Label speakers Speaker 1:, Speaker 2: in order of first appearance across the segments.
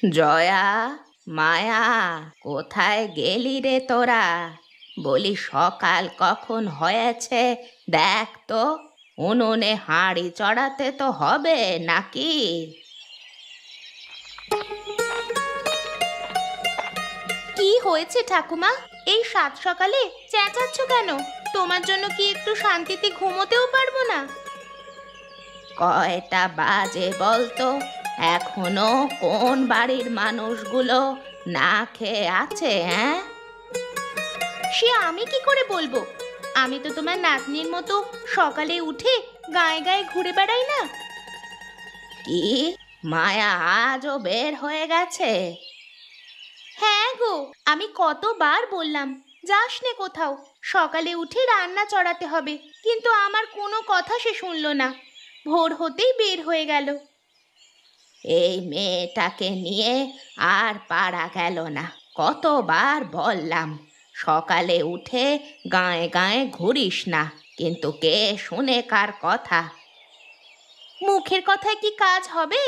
Speaker 1: জয়া, মায়া, কোথায় গেলি রে তোরা? বলি সকাল কখন হয়েছে দেখ তো, উনুনে হাঁড়ি চড়াতে তো হবে নাকি?
Speaker 2: কি হয়েছে ঠাকুমা? এই সাত সকালে চেঁচাচ্ছ কেন? তোমার জন্য কি একটু শান্তিতে ঘুমোতেও পারবো না?
Speaker 1: কয়টা বাজে বলতো? এখনো কোন বাড়ির মানুষগুলো না খেয়ে আছে? হ্যাঁ,
Speaker 2: সে আমি কি করে বলবো? আমি তো তোমার নাতনির মতো সকালে উঠে গায়ে গায়ে ঘুরে বেড়াই না।
Speaker 1: কি মায়া আজও বের হয়ে গেছে?
Speaker 2: হ্যাঁ গো, আমি কতবার বললাম যাস নে কোথাও, সকালে উঠে রান্না চড়াতে হবে, কিন্তু আমার কোনো কথা সে শুনলো না। ভোর হতেই বের হয়ে গেল।
Speaker 1: এই মেয়েটাকে নিয়ে আর পারা গেল না। কতবার বললাম সকালে উঠে গায়ে গায়ে ঘুরিস না, কিন্তু কে শুনে কার কথা?
Speaker 2: মুখের কথায় কি কাজ হবে?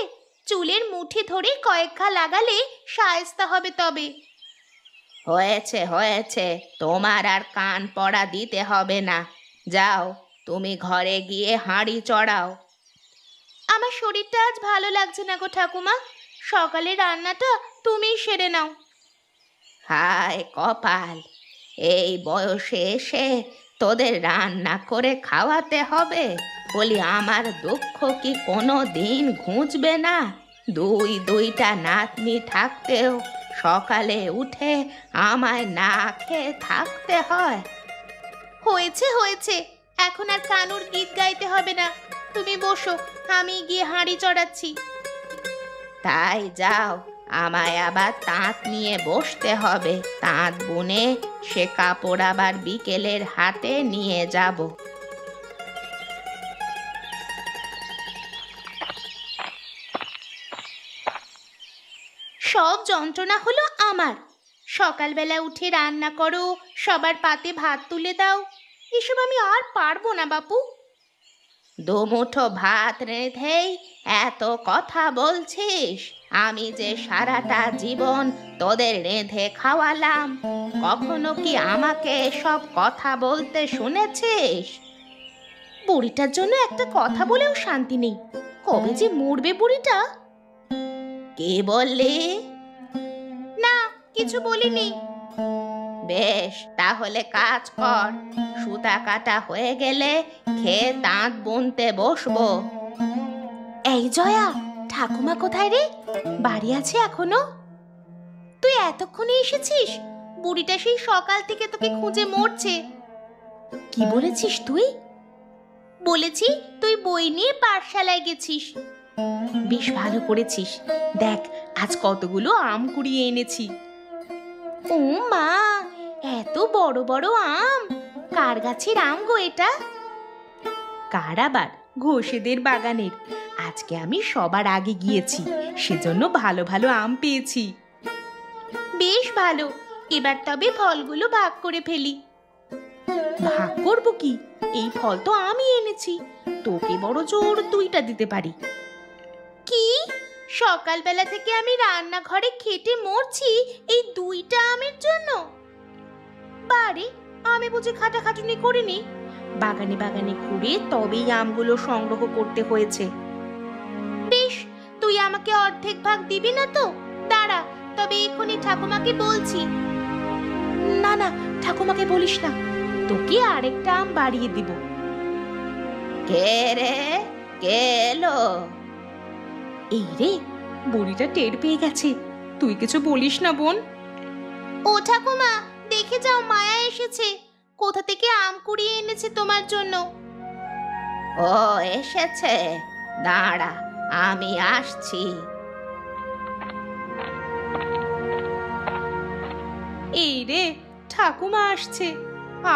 Speaker 2: চুলের মুঠি ধরে কয়েক ঘা লাগালে শায়েস্তা হবে তবে।
Speaker 1: হয়েছে হয়েছে, তোমার আর কান পড়া দিতে হবে না। যাও, তুমি ঘরে গিয়ে হাঁড়ি চড়াও।
Speaker 2: আমার শরীরটা আজ ভালো লাগছে না গো ঠাকুমা, সকালে রান্নাটা তুমিই সেরে নাও।
Speaker 1: হায় কপাল, এই বয়সে এসে তোদের রান্না করে খাওয়াতে হবে? বলি আমার দুঃখ কি কোনো দিন ঘুচবে না? দুইটা নাতনি থাকতেও সকালে উঠে আমায় না খেয়ে থাকতে হয়।
Speaker 2: হয়েছে হয়েছে, এখন আর কানুর গীত গাইতে হবে না। তুমি বসো, আমি গিয়ে হাঁড়ি চড়াচ্ছি।
Speaker 1: তাই যাও, আমায় আবার তাঁত নিয়ে বসতে হবে। তাঁত বুনে সে কাপড় আবার বিকেলের হাটে নিয়ে যাব।
Speaker 2: সব যন্ত্রণা হলো আমার। সকালবেলা উঠে রান্না করো, সবার পাতে ভাত তুলে দাও, এসব আমি আর পারবো না বাপু।
Speaker 1: দুমুঠো ভাত রেঁধেই এত কথা বলছিস? আমি যে সারাটা জীবন তোদের রেঁধে খাওয়ালাম, কখনো কি আমাকে সব কথা বলতে শুনেছিস?
Speaker 2: বুড়িটার জন্য একটা কথা বলেও শান্তি নেই। কবে যে মরবে বুড়িটা।
Speaker 1: কি বললি?
Speaker 2: না, কিছু বলিনি।
Speaker 1: বেশ, তাহলে কাজ কর। সুতা কাটা হয়ে গেলে খেয়ে তাঁত বুনতে বসবো।
Speaker 2: এই জয়া, ঠাকুমা কোথায় রে? বাড়ি আছে এখনো? তুই এতক্ষণে এসেছিস? বুড়িটা সেই সকাল থেকে তোকে খুঁজে মরছে। কি বলেছিস তুই? বলেছি তুই বই নিয়ে পাঠশালায় গেছিস। বেশ ভালো করেছিস। দেখ, আজ কতগুলো আম কুড়িয়ে এনেছি। ও মা, এত বড় বড় আম! কার গাছের আম গো এটা? কার আবার? ঘোষেদের বাগানের। আজকে আমি সবার আগে গিয়েছি, সেজন্য ভালো ভালো আম পেয়েছি। বেশ ভালো, এবার তবে ফলগুলো ভাগ করে ফেলি। ভাগ করব কি? এই ফল তো আমি এনেছি, তোকে বড় জোর দুইটা দিতে পারি। কি? সকালবেলা থেকে আমি রান্নাঘরে খেটে মরছি এই দুইটা আমের জন্য? বারে, আমি বুঝি খাটাখাটুনি করিনি? বাগানে বাগানে ঘুরে তবেই আমগুলো সংগ্রহ করতে হয়েছে। বেশ, তুই আমাকে অর্ধেক ভাগ দিবি না তো? দাঁড়া, তবে এখনই ঠাকুমাকে বলছি। না না, ঠাকুমাকে বলিস না, তোকে আরেকটা আম বাড়িয়ে দিব।
Speaker 1: কে রে? কে এলো?
Speaker 2: এই রে, বুড়িটা টের পেয়ে গেছে। তুই কিছু বলিস না বোন। ও ঠাকুমা, দেখে যাও, মায়া এসেছে। কোথা থেকে আম কুড়িয়ে এনেছে তোমার জন্য।
Speaker 1: ও এসেছে, দাঁড়া, আমি আসছি।
Speaker 2: এই রে, ঠাকুমা আসছে।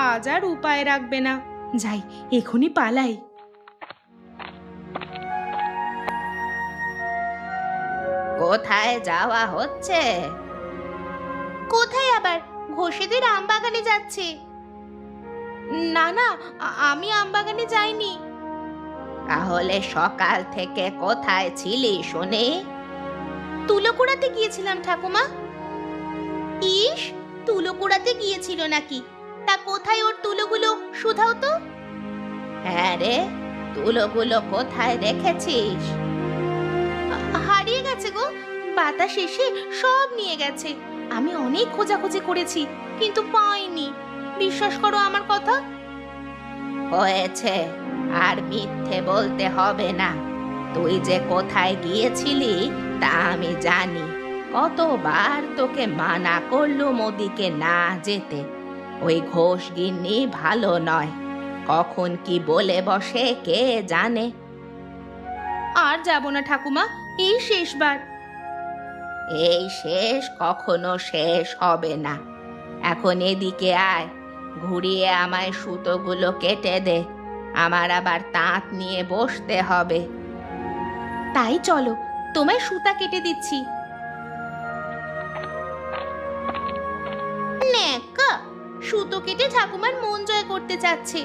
Speaker 2: আজ আর উপায় রাখবে না। যাই, এখনই পালাই।
Speaker 1: কোথায় যাওয়া হচ্ছে?
Speaker 2: কোথায় আবার? ঘোষেদের আম বাগানে যাচ্ছে। না না, আমি আম বাগানে যাইনি।
Speaker 1: তাহলে সকাল থেকে কোথায় ছিলি শুনি?
Speaker 2: তুলো কুড়াতে গিয়েছিলাম ঠাকুমা। ইস, তুলো কুড়াতে গিয়েছিল নাকি? তা কোথায় ওর তুলোগুলো? শুধাও তো।
Speaker 1: হ্যাঁ রে, তুলোগুলো কোথায় রেখেছিস?
Speaker 2: হারিয়ে গেছে গো, বাতাস এসে সব নিয়ে গেছে। আমি অনেক খোঁজাখুঁজি করেছি কিন্তু পাইনি। বিশ্বাস করো আমার কথা।
Speaker 1: হয়েছে, আর মিথ্যে বলতে হবে না। তুই যে কোথায় গিয়েছিলি তা আমি জানি। কতবার তোকে মানা করলুম ওদিকে না যেতে। ওই ঘোষ গিন্নি ভালো নয়, কখন কি বলে বসে কে জানে।
Speaker 2: আর যাব না ঠাকুমা, এই শেষবার।
Speaker 1: এই শেষ কখনো শেষ হবে না। এখন এদিকে আয়, ঘুরিয়ে আমায় সুতোগুলো কেটে দে। আমার আবার তাঁত নিয়ে বসতে হবে।
Speaker 2: তাই চলো, তোমায় সুতা কেটে দিচ্ছি। নেকা, সুতো কেটে ঠাকুমার মন জয় করতে চাচ্ছে।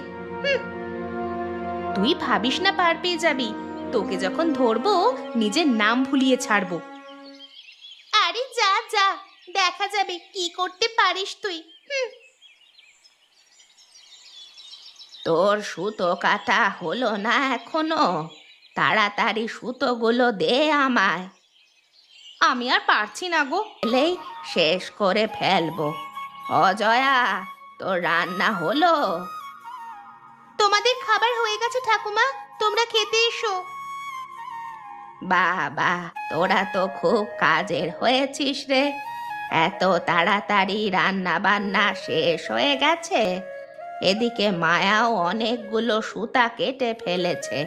Speaker 2: তুই ভাবিস না পার পেয়ে যাবি। তোকে যখন ধরবো নিজের নাম ভুলিয়ে ছাড়বো। আরে যা যা, দেখা যাবে কি করতে পারিস তুই।
Speaker 1: তোর সুতো কাটা হলো না এখনো? তাড়াতাড়ি সুতোগুলো দে আমায়।
Speaker 2: আমি আর পারছি না গো।
Speaker 1: এলেই শেষ করে ফেলবো। অজয়া, তোর রান্না হলো?
Speaker 2: তোমাদের খাবার হয়ে গেছে ঠাকুমা, তোমরা খেতে এসো।
Speaker 1: বাবা, তোরা তো খুব কাজের হয়েছিস রে। এত তাড়াতাড়ি রান্না বান্না শেষ হয়ে গেছে। এদিকে মায়াও অনেকগুলো সুতা কেটে ফেলেছে।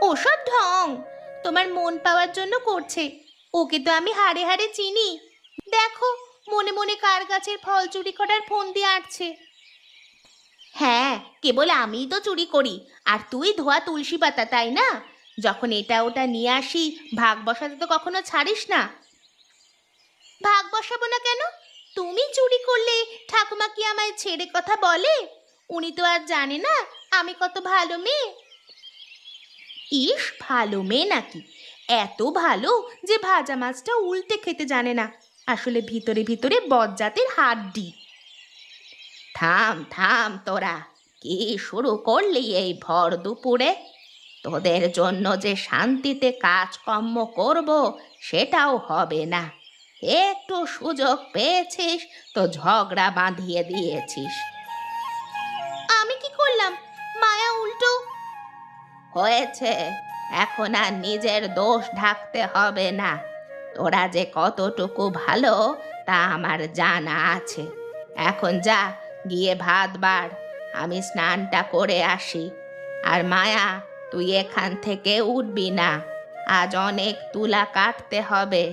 Speaker 2: ওসব ঢং তোমার মন পাওয়ার জন্য করছে। ওকে তো আমি হাড়ে হাড়ে চিনি। দেখো, মনে মনে কার গাছের ফল চুরি করার ফন্দি আঁটছে। হ্যাঁ, কেবল আমিই তো চুরি করি, আর তুই ধোয়া তুলসী পাতা, তাই না? যখন এটা ওটা নিয়ে আসি, ভাগ বসাতে তো কখনো ছাড়িস না। ভাগ বসাবো না কেন? তুমি চুরি করলে ঠাকুমা কি আমায় ছেড়ে কথা বলে? উনি তো আর জানে না আমি কত ভালো মেয়ে। ইস, ভালো মেয়ে নাকি? এত ভালো যে ভাজা মাছটা উল্টে খেতে জানে না। আসলে ভিতরে ভিতরে বজ্জাতের হাড্ডি।
Speaker 1: থাম থাম, তোরা কি শুরু করলি এই ভর দুপুরে? তোদের জন্য যে শান্তিতে কাজকর্ম করব সেটাও হবে না। একটু সুযোগ পেয়েছিস তো ঝগড়া বাঁধিয়ে দিয়েছিস।
Speaker 2: আমি কি করলাম? মায়া উল্টো।
Speaker 1: হয়েছে, এখন আর নিজের দোষ ঢাকতে হবে না। তোরা যে কতটুকু ভালো তা আমার জানা আছে। এখন যা, গিয়ে ভাত বাড়, আমি স্নানটা করে আসি। আর মায়া, তুই এখান থেকে উঠবি না, আজ অনেক তুলা কাটতে হবে।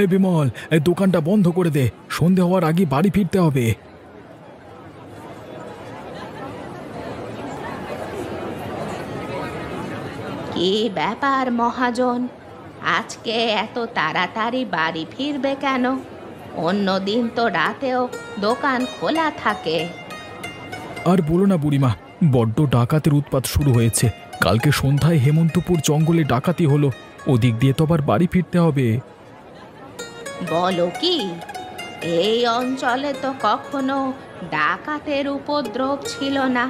Speaker 3: এই বিমল, এই দোকানটা বন্ধ করে দে। সন্ধে হওয়ার আগে বাড়ি ফিরতে হবে।
Speaker 1: কি ব্যাপার মহাজন, আজকে এত তাড়াতাড়ি বাড়ি ফিরবে কেন? অন্যদিন তো রাতেও দোকান খোলা থাকে।
Speaker 3: আর বলো না বুড়িমা, বড্ড ডাকাতের উৎপাত শুরু হয়েছে। কালকে সন্ধ্যায় হেমন্তপুর জঙ্গলে ডাকাতি হলো। ওদিক দিয়ে তো আবার বাড়ি ফিরতে হবে।
Speaker 1: বলো কি? এই অঞ্চলে তো কখনো ডাকাতের উপদ্রব ছিল না।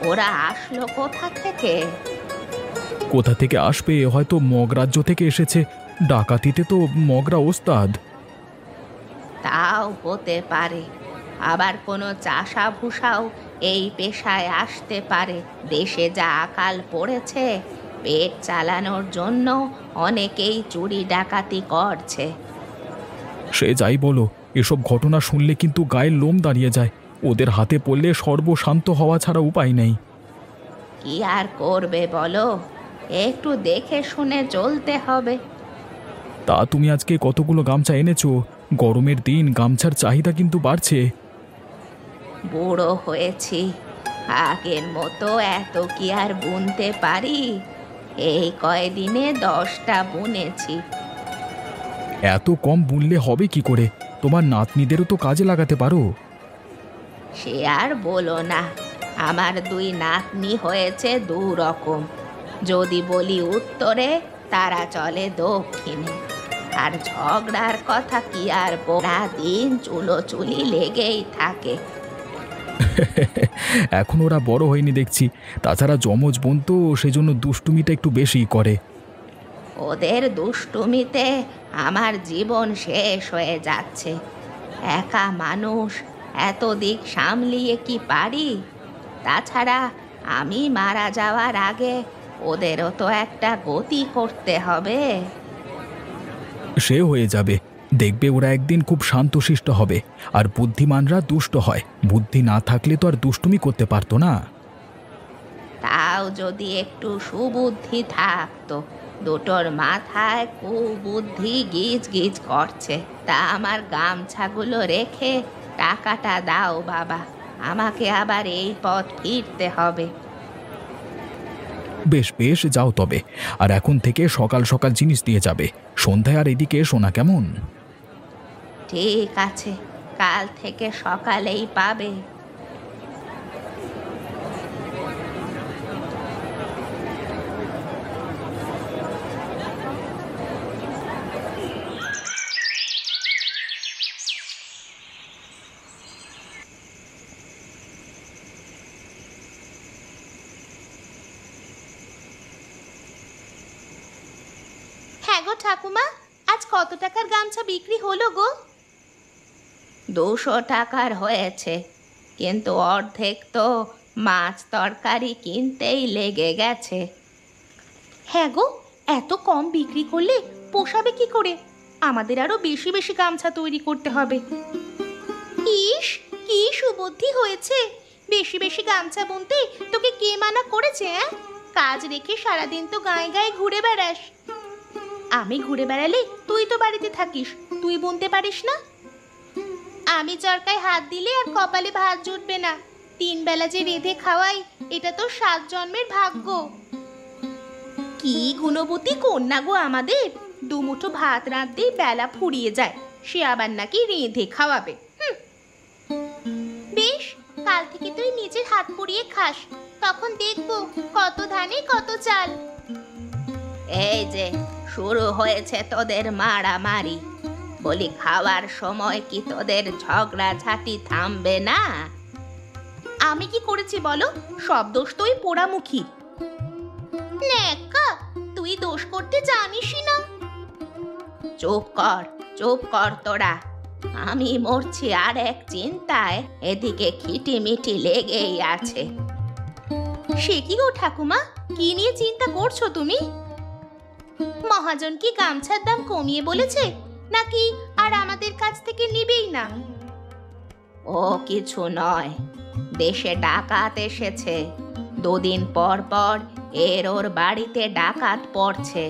Speaker 1: ওরা আসলো কোথা থেকে?
Speaker 3: কোথা থেকে আসবে? হয়তো মগ রাজ্য থেকে এসেছে। ডাকাতিতে তো মগরা ওস্তাদ।
Speaker 1: তাও হতে পারে। আবার কোনো চাষা ভুষাও এই পেশায় আসতে পারে। দেশে যা আকাল পড়েছে, পেট চালানোর জন্য অনেকেই চুরি ডাকাতি করছে।
Speaker 3: সে যাই বলো, এসব ঘটনা শুনলে কিন্তু গায়ের লোম দাঁড়িয়ে যায়। ওদের হাতে পড়লে সর্বশান্ত হওয়া ছাড়া উপায় নেই।
Speaker 1: কি আর করবে বলো, একটু দেখে শুনে চলতে হবে।
Speaker 3: তা তুমি আজকে কতগুলো গামছা এনেছো? গরমের দিন, গামছার চাহিদা কিন্তু বাড়ছে।
Speaker 1: বুড়ো হয়েছি, আগের মতো এত কি আর বুনতে পারি? এই কয়দিনে 10টা বুনেছি।
Speaker 3: এত কম বুনলে হবে কি করে? তোমার নাতনিদেরও তো কাজে লাগাতে পারো।
Speaker 1: সে আর বলো না, আমার দুই নাতনি হয়েছে দু রকম। যদি বলি উত্তরে, তারা চলে দক্ষিণে। আর ঝগড়ার কথা কি আর বলা, দিন চুলোচুলি লেগেই থাকে।
Speaker 3: এখন ওরা বড় হয়নি দেখছি, তাছাড়া যমজ বোন তো, সেজন্য দুষ্টুমিটা একটু বেশিই করে।
Speaker 1: ওদের দুষ্টুমিতে আমার জীবন শেষ হয়ে যাচ্ছে। একা মানুষ, এত দিক সামলিয়ে কি পারি? তাছাড়া আমি মারা যাওয়ার আগে ওদেরও তো একটা গতি করতে হবে।
Speaker 3: সে হয়ে যাবে, দেখবে ওরা একদিন খুব শান্তশিষ্ট হবে। আর বুদ্ধিমানরা দুষ্ট হয়, বুদ্ধি না থাকলে তো আর দুষ্টুমি করতে পারতো না।
Speaker 1: তাও যদি একটু সুবুদ্ধি থাকতো। দুটোর মাথায় কুবুদ্ধি গিজ গিজ করছে। তা আমার গামছাগুলো রেখে টাকাটা দাও বাবা, আমাকে আবার এই পথ ফিরতে হবে।
Speaker 3: বেশ বেশ, যাও তবে। আর এখন থেকে সকাল সকাল জিনিস দিয়ে যাবে, সন্ধ্যায় আর এদিকে এসো না, কেমন?
Speaker 1: ঠিক আছে, কাল থেকে সকালেই পাবে।
Speaker 2: হ্যাঁ গো ঠাকুমা, আজ কত টাকার গামছা বিক্রি হলো গো?
Speaker 1: 200 টাকার হয়েছে, কিন্তু অর্ধেক তো মাছ তরকারি কিনতেই লেগে গেছে।
Speaker 2: হ্যাঁ গো, এত কম বিক্রি করলে পোষাবে কি করে? আমাদের আরো বেশি বেশি গামছা তৈরি করতে হবে। ইস, কি সুবুদ্ধি হয়েছে! বেশি বেশি গামছা বুনতে তোকে কে মানা করেছে? কাজ রেখে সারাদিন তো গায়ে গায়ে ঘুরে বেড়াস। আমি ঘুরে বেড়ালে তুই তো বাড়িতে থাকিস, তুই বুনতে পারিস না? আমি চরকায় হাত দিলে আর কপালে ভাত জুটবে না। 3 বেলা যে রেঁধে খাওয়াই, এটা তো 7 জন্মের ভাগ্য। কি গুণবতী কন্যা গো আমাদের! 2 মুঠো ভাত রাঁধতেই বেলা ফুরিয়ে যায়, সে আবার নাকি রেঁধে খাওয়াবে। বেশ, কাল থেকে তুই নিজের হাত পুড়িয়ে খাস, তখন দেখবো কত ধানে কত চাল।
Speaker 1: এই যে শুরু হয়েছে তোদের মারামারি। বলি, খাওয়ার সময় কি তোদের ঝগড়াঝাটি থামবে না?
Speaker 2: আমি কি করেছি বলো? সব দোষ তো ওই পোড়ামুখী। ন্যাকা, তুই দোষ করতে জানিসই না।
Speaker 1: চুপ কর, চুপ কর তোরা। আমি মরছি আর এক চিন্তায়, এদিকে খিটিমিটি লেগেই আছে।
Speaker 2: সে কি গো ঠাকুমা, কি নিয়ে চিন্তা করছো তুমি? মহাজন কি গামছার দাম কমিয়ে বলেছে, নাকি আর আমাদের কাছ থেকে নিবেই না?
Speaker 1: ও কিছু নয়, দেশে ডাকাত এসেছে। 2 দিন পর পর ওর বাড়িতে ডাকাত পড়ছে।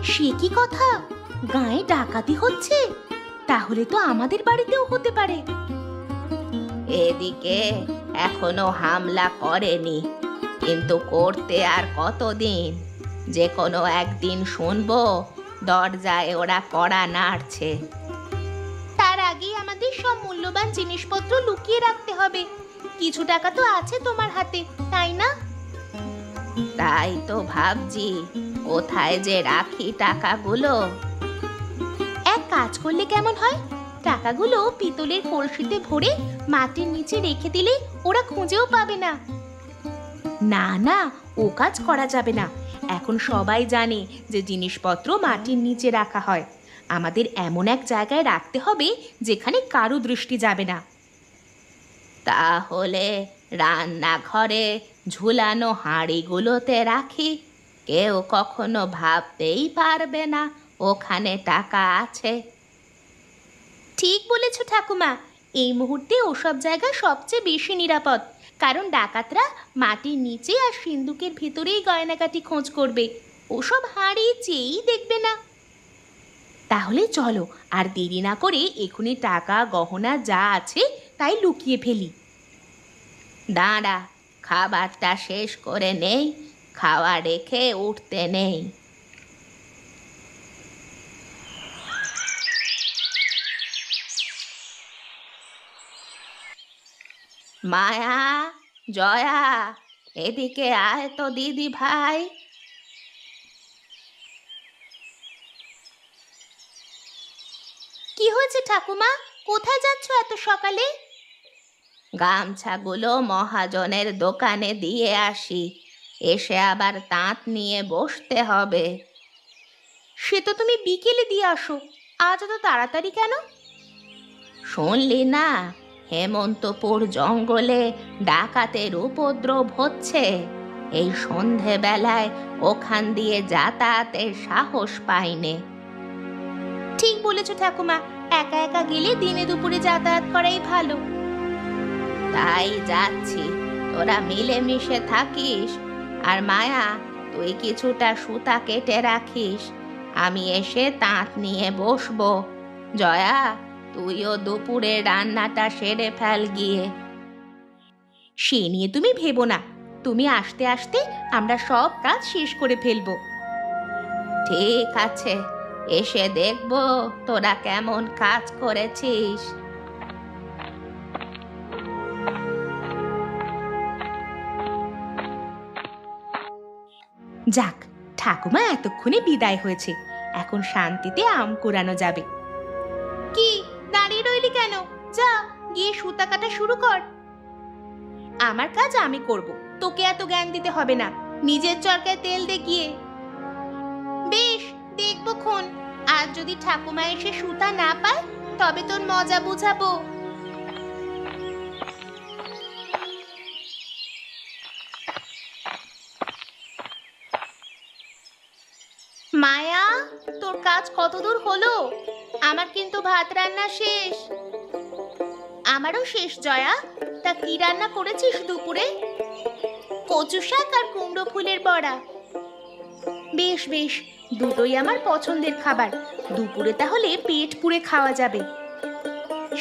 Speaker 2: সে কি কথা, গায়ে ডাকাতি হচ্ছে? তাহলে তো আমাদের বাড়িতেও হতে পারে।
Speaker 1: এদিকে এখনো হামলা করেনি, কিন্তু করতে আর কতদিন? যে কোনো একদিন শুনবো দরজায় ওরা কড়া নাড়ছে।
Speaker 2: তার আগেই আমাদের সব মূল্যবান জিনিসপত্র লুকিয়ে রাখতে হবে। কিছু টাকা তো আছে তোমার হাতে, তাই না?
Speaker 1: তাই তো ভাবছি, কোথায় যে রাখি টাকাগুলো।
Speaker 2: এক কাজ করলে কেমন হয়, টাকাগুলো পিতলের কলসিতে ভরে মাটির নিচে রেখে দিলে ওরা খুঁজেও পাবে না। না না, ও কাজ করা যাবে না। এখন সবাই জানে যে জিনিসপত্র মাটির নিচে রাখা হয়। আমাদের এমন এক জায়গায় রাখতে হবে যেখানে কারো দৃষ্টি যাবে না।
Speaker 1: তাহলে রান্নাঘরে ঝুলানো হাঁড়িগুলোতে রাখি, কেউ কখনো ভাবতেই পারবে না ওখানে টাকা আছে।
Speaker 2: ঠিক বলেছ ঠাকুমা, এই মুহূর্তে ওসব জায়গা সবচেয়ে বেশি নিরাপদ। কারণ ডাকাতরা মাটির নিচে আর সিন্দুকের ভিতরেই গয়নাগাটি খোঁজ করবে, ওসব হাঁড়ি চেয়েই দেখবে না। তাহলে চলো, আর দেরি না করে এখনই টাকা গহনা যা আছে তাই লুকিয়ে ফেলি।
Speaker 1: দাঁড়া, খাবারটা শেষ করে নেই, খাওয়া রেখে উঠতে নেই। মায়া, জয়া, এদিকে আয় তো দিদি ভাই।
Speaker 2: কি হয়েছে ঠাকুমা? কোথায় যাচ্ছ এত সকালে?
Speaker 1: গামছাগুলো মহাজনের দোকানে দিয়ে আসি, এসে আবার তাঁত নিয়ে বসতে হবে।
Speaker 2: সে তো তুমি বিকেলে দিয়ে আসো, আজ এত তাড়াতাড়ি কেন?
Speaker 1: শুনলি না, হেমন্তপুর জঙ্গলে ডাকাতের উপদ্রব হচ্ছে। এই সন্ধেবেলায় ওখান দিয়ে যাতায়াতের সাহস পাইনে।
Speaker 2: ঠিক বলেছ ঠাকুমা, একা একা গেলে দিনে দুপুরে যাতায়াত করাই ভালো।
Speaker 1: তাই যাচ্ছি, তোরা মিলেমিশে থাকিস। আর মায়া, তুই কিছুটা সুতা কেটে রাখিস, আমি এসে তাঁত নিয়ে বসবো। জয়া, তুইও দুপুরে রান্নাটা সেরে ফেল গিয়ে।
Speaker 2: সে নিয়ে তুমি ভেবো না, তুমি আসতে আসতে আমরা সব কাজ শেষ করে ফেলবো।
Speaker 1: ঠিক আছে, এসে দেখবো তোরা কেমন কাজ করেছিস।
Speaker 2: যাক, ঠাকুমা এতক্ষণে বিদায় হয়েছে, এখন শান্তিতে আম কুড়ানো যাবে। কি দাঁড়িয়ে রইলি কেন? যা, গিয়ে সুতা কাটা শুরু কর। আমার কাজ আমি করব, তোকে এত জ্ঞান দিতে হবে না। নিজের চরকায় তেল দে গিয়ে। বেশ, দেখবো খন। আর যদি ঠাকুমা এসে সুতা না পায়, তবে তোর মজা বুঝাবো। মায়া, তোর কাজ কতদূর হলো? আমার কিন্তু ভাত রান্না শেষ। আমারও শেষ জয়া। তা কি রান্না করেছিস দুপুরে? কচু শাক আর কুমড়ো ফুলের বড়া। বেশ বেশ, দুটোই আমার পছন্দের খাবার। দুপুরে তাহলে পেট পুড়ে খাওয়া যাবে।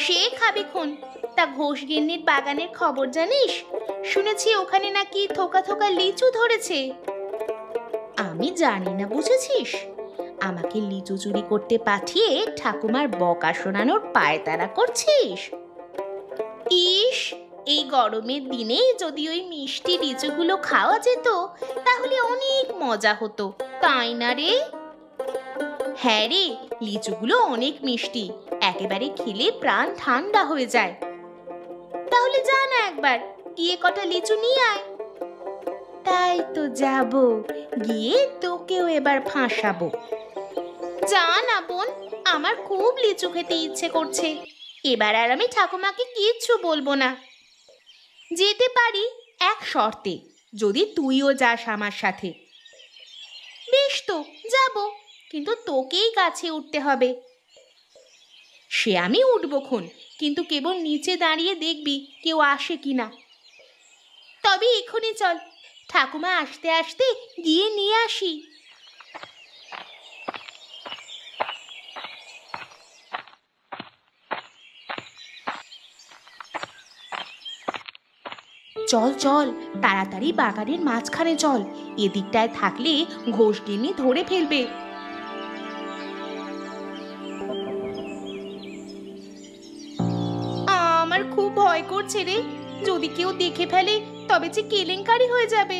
Speaker 2: সে খাবি খন। তা ঘোষগিন্নির বাগানের খবর জানিস? শুনেছি ওখানে নাকি থোকা থোকা লিচু ধরেছে। আমি জানি না, বুঝেছিস? আমাকে লিচু চুরি করতে পাঠিয়ে ঠাকুমার বকা শোনানোর পায়তারা করছিস। ইস, এই গরমের দিনে যদি ওই মিষ্টি লিচুগুলো খাওয়া যেত, তাহলে অনেক মজা হতো, তাই না রে? হ্যাঁ রে, লিচুগুলো অনেক মিষ্টি, একেবারে খেলে প্রাণ ঠান্ডা হয়ে যায়। তাহলে যা না একবার, গিয়ে কটা লিচু নিয়ে আয়। তাই তো যাব, গিয়ে তোকেও এবার ফাঁসাবো। যা না বোন, আমার খুব লিচু খেতে ইচ্ছে করছে। এবার আর আমি ঠাকুমাকে কিচ্ছু বলবো না। যেতে পারি এক শর্তে, যদি তুইও যাস আমার সাথে। বেশ তো, যাব, কিন্তু তোকেই গাছে উঠতে হবে। সে আমি উঠবো খন, কিন্তু কেবল নিচে দাঁড়িয়ে দেখবি কেউ আসে কিনা। তবে এখনই চল, ঠাকুমা আসতে আসতে গিয়ে নিয়ে আসি। চল চল, তাড়াতাড়ি বাগানের মাঝখানে চল, এদিকটায় থাকলে ঘোষগিন্নি ধরে ফেলবে। আমার খুব ভয় করছে রে, যদি কেউ দেখে ফেলে তবে যে কেলেঙ্কারি হয়ে যাবে।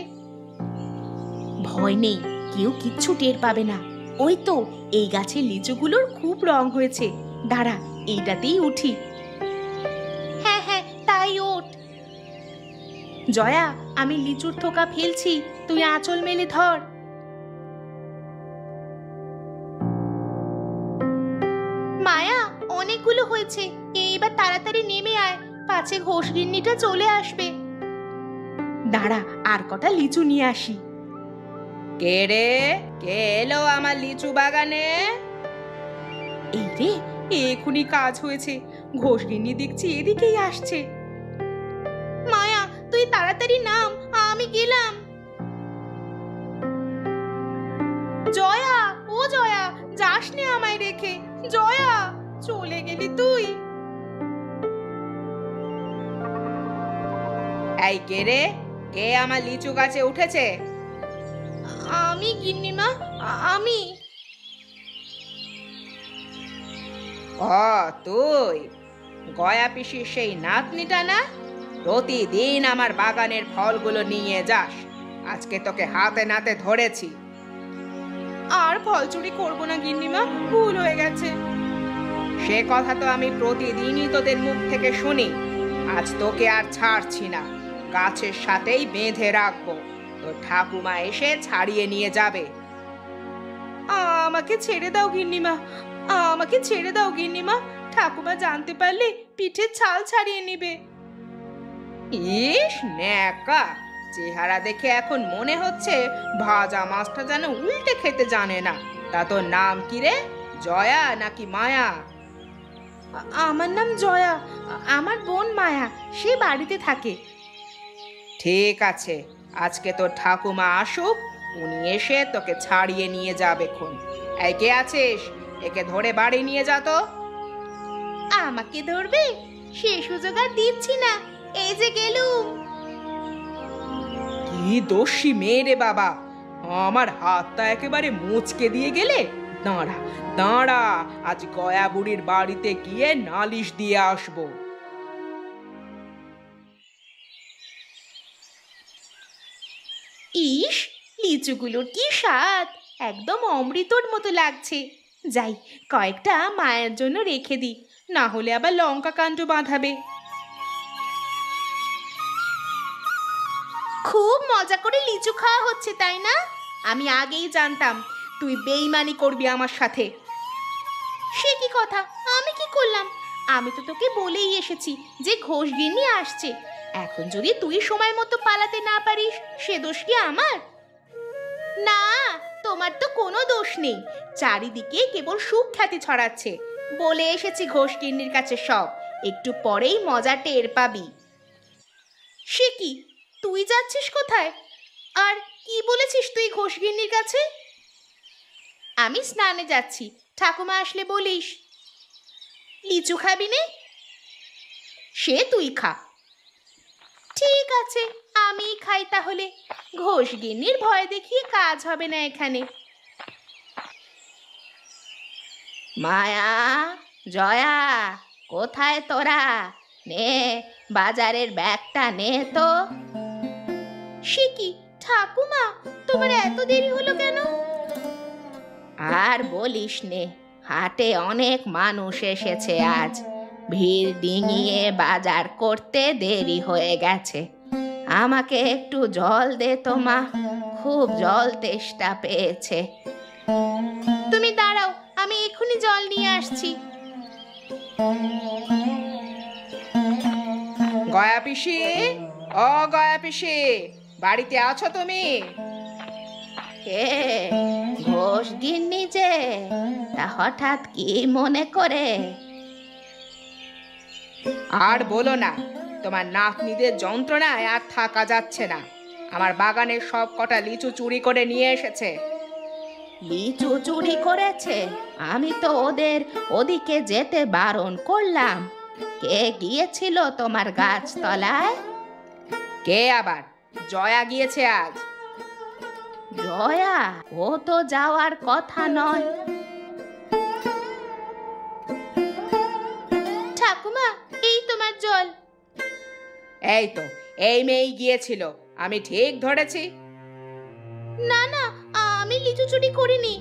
Speaker 2: ভয় নেই, কেউ কিচ্ছু টের পাবে না। ওই তো এই গাছের লিচুগুলোর খুব রং হয়েছে, দাঁড়া এইটাতেই উঠি। হ্যাঁ হ্যাঁ, তাই ওঠ। জয়া, আমি লিচুর থোকা ফেলছি, তুই আঁচল মেলে ধর। মায়া, অনেকগুলো হয়েছে, এইবার তাড়াতাড়ি নেমে আয়, পাছে ঘোষগিন্নিটা চলে আসবে। দাঁড়া, আর কটা লিচু নিয়ে আসি।
Speaker 1: কে রে, কে এলো আমার লিচু বাগানে?
Speaker 2: এই রে, এখুনি কাজ হয়েছে, ঘোষগিন্নি দেখছি এদিকেই আসছে। মায়া, তুই তাড়াতাড়ি নাম, আমি গেলাম। জয়া, ও জয়া, যাস নে আমায় রেখে। জয়া, চলে গেলি তুই?
Speaker 1: এই কে রে, কে আমার লিচু গাছে উঠেছে?
Speaker 2: আমি গিন্নিমা, আমি।
Speaker 1: ও তুই, গয়া পিসির সেই নাতনিটা না? প্রতিদিন আমার বাগানের ফলগুলো নিয়ে যাস। আজকে তোকে হাতে নাতে ধরেছি।
Speaker 2: আর ফল চুরি করবো না গিন্নিমা, ভুল হয়ে গেছে।
Speaker 1: সে কথা তো আমি প্রতিদিনই তোদের মুখ থেকে শুনি। আজ তোকে আর ছাড়ছি না, গাছের সাথেই বেঁধে রাখবো। তোর ঠাকুমা এসে ছাড়িয়ে নিয়ে যাবে।
Speaker 2: আমাকে ছেড়ে দাও গিন্নিমা, আমাকে ছেড়ে দাও গিন্নিমা। ঠাকুমা জানতে পারলে পিঠের ছাল ছাড়িয়ে নিবে।
Speaker 1: ইস ন্যাকা, চেহারা দেখে এখন মনে হচ্ছে ভাজা মাছটা যেন উল্টে খেতে জানে না। তা তোর নাম কি রে, জয়া নাকি মায়া?
Speaker 2: আমার নাম জয়া, আমার বোন মায়া, সে বাড়িতে থাকে।
Speaker 1: ঠিক আছে, আজকে তোর ঠাকুমা আসুক, উনি এসে তোকে ছাড়িয়ে নিয়ে যাবে খুন। এই কে আছিস, একে ধরে বাড়ি নিয়ে যা তো।
Speaker 2: আমাকে ধরবে? সে সুযোগ আর দিচ্ছি না, এই যে গেলুম।
Speaker 1: কি দোষী মেয়ে রে বাবা, আমার হাতটা একেবারে মুচকে দিয়ে গেলে। দাঁড়া দাঁড়া, আজ গয়া বুড়ির বাড়িতে গিয়ে নালিশ দিয়ে আসবো।
Speaker 2: ইস, লিচুগুলোর কি স্বাদ, একদম অমৃতর মতো লাগছে। যাই, কয়েকটা মায়ের জন্য রেখে দিই, না হলে আবার লঙ্কা কাণ্ড বাঁধাবে। খুব মজা করে লিচু খাওয়া হচ্ছে, তাই না? আমি আগেই জানতাম তুই বেইমানি করবি আমার সাথে। সে কি কথা, আমি কি করলাম? আমি তো তোকে বলেই এসেছি যে ঘোষ গিন্নি আসছে। এখন যদি তুই সময় মতো পালাতে না পারিস, সে দোষ কি আমার? না, তোমার তো কোনো দোষ নেই। চারিদিকে কেবল সুখ্যাতি ছড়াচ্ছে। বলে এসেছি ঘোষ গিন্নির কাছে সব, একটু পরেই মজা টের পাবি। সে কি, তুই যাচ্ছিস কোথায়? আর কি বলেছিস তুই ঘোষ গিন্নির কাছে? আমি স্নানে যাচ্ছি, ঠাকুমা আসলে বলিস। লিচু খাবি নে? সে তুই খা। ঠিক আছে, আমি খাই তাহলে। ঘোষ গিন্নির ভয় দেখিয়ে কাজ হবে না এখানে।
Speaker 1: মায়া, জয়া, কোথায় তোরা? নে, বাজারের ব্যাগটা নে তো।
Speaker 2: সে কি ঠাকুমা, তোমার এত দেরি হলো কেন?
Speaker 1: আর বলিস নে, হাটে অনেক মানুষ এসেছে আজ। ভিড় ডিঙিয়ে বাজার করতে দেরি হয়ে গেছে। আমাকে একটু জল দে তো মা, খুব জল তেষ্টা পেয়েছে।
Speaker 2: তুমি দাঁড়াও, আমি এক্ষুনি জল নিয়ে আসছি।
Speaker 1: গয়া পিসি, ও গয়া পিসি, বাড়িতে আছো তুমি? কে, ঘোষ গিন্নি যে? তা হঠাৎ কি মনে করে? আর বলো না, তোমার নাতনিদের যন্ত্রণায় আর থাকা যাচ্ছে না। আমার বাগানের সব কটা লিচু চুরি করে নিয়ে এসেছে। লিচু চুরি করেছে? আমি তো ওদের ওদিকে যেতে বারণ করলাম। কে গিয়েছিল তোমার গাছতলায়? কে আবার? জয়া গিয়েছে আজ। জয়া? ও তো যাওয়ার কথা নয়।
Speaker 2: ঠাকুমা, এই তোমার জল।
Speaker 1: এই তো, এই মেয়েই গিয়েছিল, আমি ঠিক ধরেছি।
Speaker 2: না না, আমি লিচু চুরি করিনি।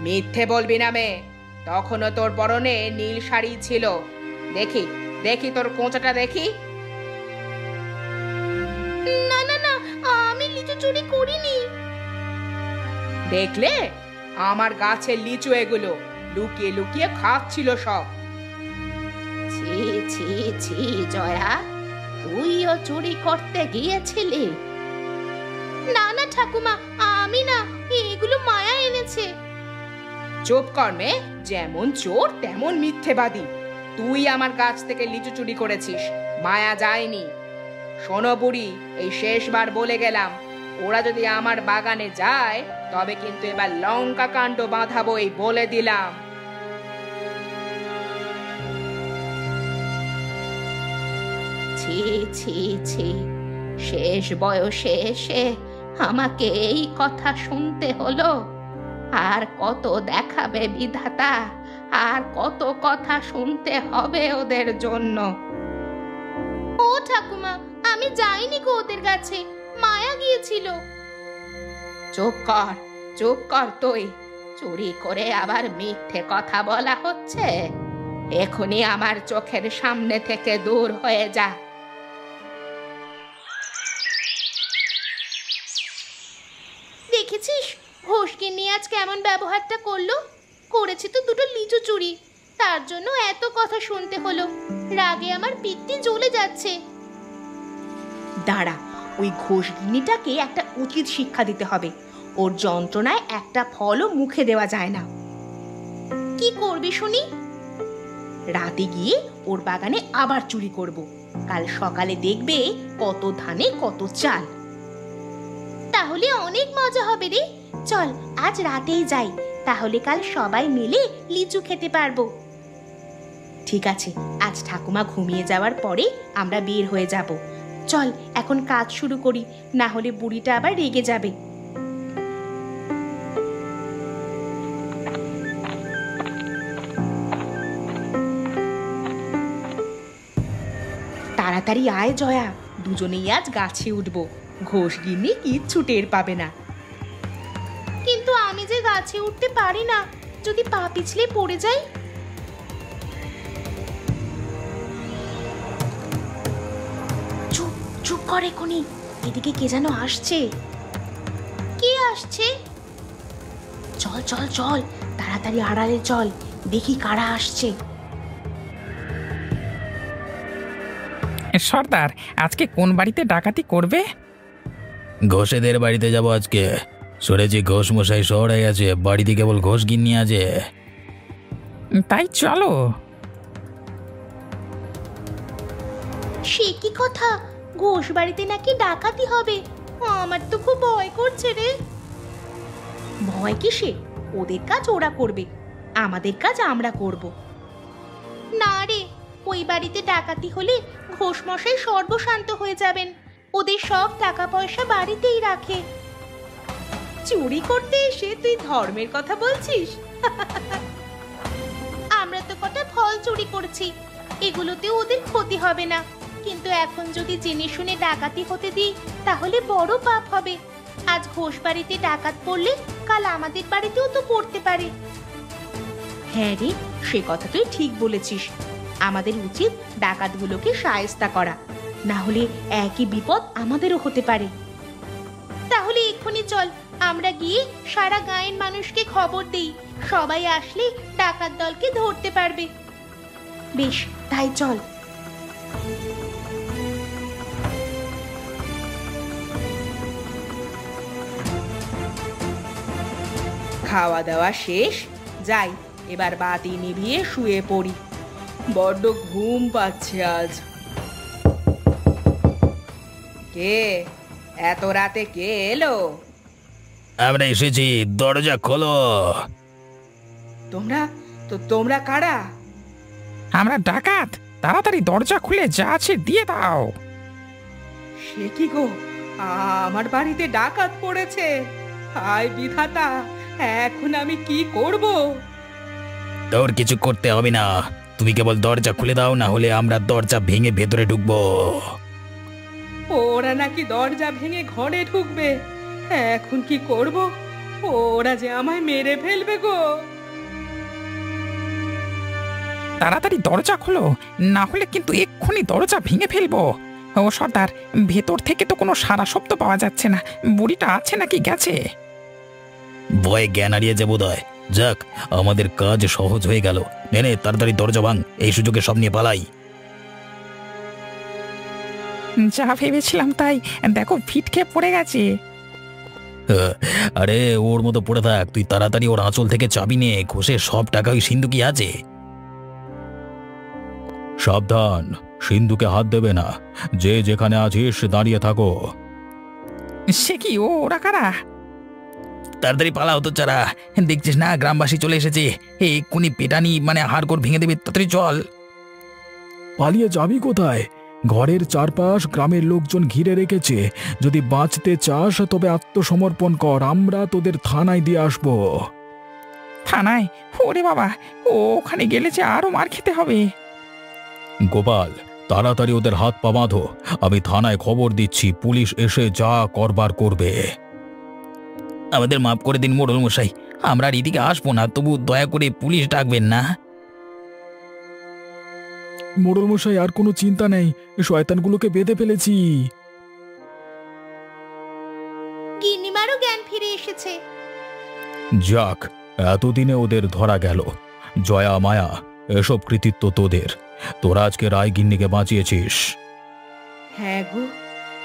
Speaker 1: মিথ্যে বলবি না মেয়ে, তখনও তোর পরনে নীল শাড়ি ছিল। দেখি দেখি তোর কোঁচাটা দেখি।
Speaker 2: না না না, আমি লিচু চুরি করিনি।
Speaker 1: দেখলে, আমার গাছের লিচু এগুলো, লুকিয়ে লুকিয়ে খাচ্ছিল সব। ছি ছি ছি জয়া, তুইও চুরি করতে গিয়েছিলি?
Speaker 2: না না ঠাকুমা, আমি না, এগুলো মায়া এনেছে।
Speaker 1: চুপ কর মেয়ে, যেমন চোর তেমন মিথ্যেবাদী। তুই আমার গাছ থেকে লিচু চুরি করেছিস, মায়া যায়নি। শোনো বুড়ি, এই শেষবার বলে গেলাম, ওরা যদি আমার বাগানে যায় তবে কিন্তু এবার লঙ্কা কাণ্ড বাঁধাবো, এই বলে দিলাম। ছি ছি ছি, শেষ বয়সে এসে আমাকে এই কথা শুনতে হলো। আর কত দেখাবে বিধাতা, আর কত কথা শুনতে হবে ওদের জন্য।
Speaker 2: ও ঠাকুমা, আমি যাইনি গো ওদের কাছে, মায়া গিয়েছিল।
Speaker 1: চুপ কর তুই। চুরি করে আবার মিথ্যে কথা বলা হচ্ছে? এখনই আমার চোখের সামনে থেকে দূর হয়ে যা।
Speaker 2: দেখেছিস ঘোষকে নিয়ে আজ কেমন ব্যবহারটা করলো? করেছে তো দুটো লিচু চুরি, তার জন্য এত কথা শুনতে হলো। রাগে আমার পিত্তি জ্বলে যাচ্ছে।
Speaker 1: দাঁড়া, ওই ঘোষগিনীটাকে একটা উচিত শিক্ষা দিতে হবে। ওর যন্ত্রণায় একটা ফলও মুখে দেওয়া যায় না।
Speaker 2: কি করবি শুনি?
Speaker 1: রাতে গিয়ে ওর বাগানে আবার চুরি করব। কাল সকালে দেখবে কত ধানে কত চাল।
Speaker 2: তাহলে অনেক মজা হবে রে। চল আজ রাতেই যাই, তাহলে কাল সবাই মিলে লিচু খেতে পারবো।
Speaker 1: ঠিক আছে, আজ ঠাকুমা ঘুমিয়ে যাওয়ার পরে আমরা বের হয়ে যাব। চল এখন কাজ শুরু করি, না হলে বুড়িটা আবার রেগে যাবে। তাড়াতাড়ি আয় জয়া, দুজনেই আজ গাছে উঠবো। ঘোষগিন্নি কিচ্ছু টের পাবে না।
Speaker 2: কিন্তু আমি যে গাছে উঠতে পারি না, যদি পা পিছলে পড়ে যাই।
Speaker 1: চুপ চুপ করে কোনি, এদিকে কে যেন আসছে।
Speaker 2: কে আসছে?
Speaker 1: চল চল চল, তাড়াতাড়ি আড়ালে চল, দেখি কারা আসছে।
Speaker 4: সর্দার, আজকে কোন বাড়িতে ডাকাতি করবে?
Speaker 3: ঘোষেদের বাড়িতে যাব আজকে। শুনেছি ঘোষ মশাই শহরে গেছে, বাড়িতে কেবল ঘোষ গিন্নি আছে।
Speaker 4: তাই চলো।
Speaker 2: সে কি কথা? ঘোষ বাড়িতে নাকি ডাকাতি হবে? আমার তো খুব ভয় করছে রে।
Speaker 1: ভয় কিসে? ওদের কাজ ওরা করবে, আমাদের কাজ আমরা করব।
Speaker 2: না রে, ওই বাড়িতে ডাকাতি হলে ঘোষ মশাই সর্বশান্ত হয়ে যাবেন। ওদের সব টাকা পয়সা বাড়িতেই রাখে।
Speaker 1: চুরি করতে এসে তুই ধর্মের কথা বলছিস?
Speaker 2: আমরা তো কটা ফল চুরি করছি, এগুলোতে ওদের ক্ষতি হবে না। কিন্তু এখন যদি জেনে শুনে ডাকাতি হতে দিই, তাহলে বড় পাপ হবে। আজ ঘোষ বাড়িতে ডাকাত পড়লে কাল আমাদের বাড়িতেও তো পড়তে পারে।
Speaker 1: হ্যাঁ রে, সে কথা তুই ঠিক বলেছিস। আমাদের উচিত ডাকাতগুলোকে শায়েস্তা করা, না হলে একই বিপদ আমাদেরও হতে পারে।
Speaker 2: তাহলে এক্ষুনি চল, আমরা গিয়ে সারা গাঁয়ের মানুষকে খবর দেই। সবাই আসলে ডাকাত দলকে ধরতে পারবে।
Speaker 1: বেশ, তাই চল। খাওয়া দাওয়া শেষ, যাই এবার বাতি নিভিয়ে শুয়ে পড়ি। বড্ড ঘুম পাচ্ছে আজ। কে এত রাতে কে এলো?
Speaker 3: আমরা এসেছি, দরজা খোলো।
Speaker 1: তোমরা কারা?
Speaker 4: আমরা ডাকাত, তাড়াতাড়ি দরজা খুলে যা আছে দিয়ে দাও।
Speaker 1: সে কি গো, আমার বাড়িতে ডাকাত পড়েছে। হায় বিধাতা, এখন আমি কি করব?
Speaker 3: তোর কিছু করতে হবে না, তুমি কেবল দরজা খুলে দাও, না হলে আমরা দরজা ভেঙে ভেতরে ঢুকবো।
Speaker 1: ওরা নাকি দরজা ভেঙে ঘরে ঢুকবে, এখন কি করব? ওরা যে আমায় মেরে ফেলবে গো।
Speaker 4: তাড়াতাড়ি দরজা খোলো, না হলে কিন্তু এক্ষুনি দরজা ভেঙে ফেলবো। ও সর্দার, ভেতর থেকে তো কোনো সারা শব্দ পাওয়া যাচ্ছে না। বুড়িটা আছে নাকি গেছে?
Speaker 3: ভয়ে জ্ঞান হারিয়েছে বোধহয়। যাক, আমাদের কাজ সহজ হয়ে গেল। নে তাড়াতাড়ি দরজা ভাঙ, এই সুযোগে সব নিয়ে পালাই।
Speaker 4: যা ভেবেছিলাম তাই, দেখো ফিটকে পড়ে গেছে।
Speaker 3: আরে ওর মতো পড়ে থাক, তুই তাড়াতাড়ি ওর আঁচল থেকে চাবি নিয়ে ঘষে সব টাকা ওই সিন্ধুকি আছে। সাবধান, সিন্ধুকে হাত দেবে না। যে যেখানে আছিস দাঁড়িয়ে থাকো।
Speaker 4: সে কি, ওরা কারা?
Speaker 3: তাড়াতাড়ি পালাও তো চারা, দেখছিস না গ্রামবাসী চলে এসেছে। এক্ষুনি পেটানি মানে হাড়গোড় ভেঙে দেবে, তাড়াতাড়ি চল। পালিয়ে যাবি কোথায়? ঘরের চারপাশ গ্রামের লোকজন ঘিরে রেখেছে। যদি বাঁচতে চাস তবে আত্মসমর্পণ কর, আমরা তোদের থানায় দিয়ে আসবো।
Speaker 4: থানায়? ওরে বাবা, ওখানে গেলে যে আরো মার খেতে হবে।
Speaker 3: গোপাল, তাড়াতাড়ি ওদের হাত পা বাঁধো। আমি থানায় খবর দিচ্ছি, পুলিশ এসে যা করবার করবে। আমাদের মাফ করে দিন মোড়ল মশাই, আমরা আর এদিকে আসবো না, তবু দয়া করে পুলিশ ডাকবেন না। মোড়ল মশাই, আর কোনো চিন্তা নেই, শয়তানগুলোকে বেঁধে ফেলেছি।
Speaker 2: গিন্নিমারও জ্ঞান ফিরে এসেছে।
Speaker 3: যাক, এতদিনে ওদের ধরা গেল। জয়া, মায়া, এসব কৃতিত্ব তোদের। তোরা আজকে রায় গিন্নিকে বাঁচিয়েছিস।
Speaker 5: হ্যাঁ গো,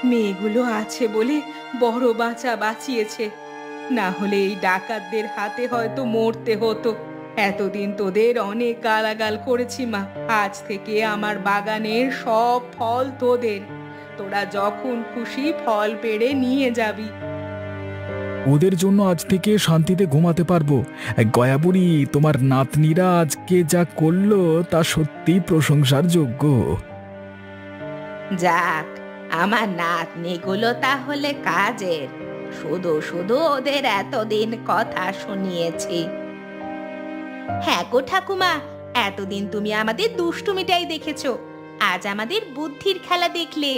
Speaker 5: মেয়েগুলো আছে বলে বড় বাঁচা বাঁচিয়েছে, না হলে এই ডাকাতদের হাতে হয়তো মরতে হতো। এতদিন তোদের অনেক গালাগাল করেছি মা, আজ থেকে আমার বাগানের সব ফল তোদের, তোরা যখন খুশি ফল পেড়ে নিয়ে যাবি।
Speaker 3: ওদের জন্য আজ থেকে শান্তিতে ঘুমাতে পারবো। গয়াবুড়ি, তোমার নাতনিরা আজকে যা করলো তা সত্যি প্রশংসার যোগ্য।
Speaker 1: যাক, আমার নাতনিগুলো তাহলে কাজের, শুধু শুধু ওদের এতদিন কথা শুনিয়েছি।
Speaker 2: হ্যাঁ গো ঠাকুমা, এতদিন তুমি আমাদের দুষ্টুমিটাই দেখেছো, আজ আমাদের বুদ্ধির খেলা দেখলে।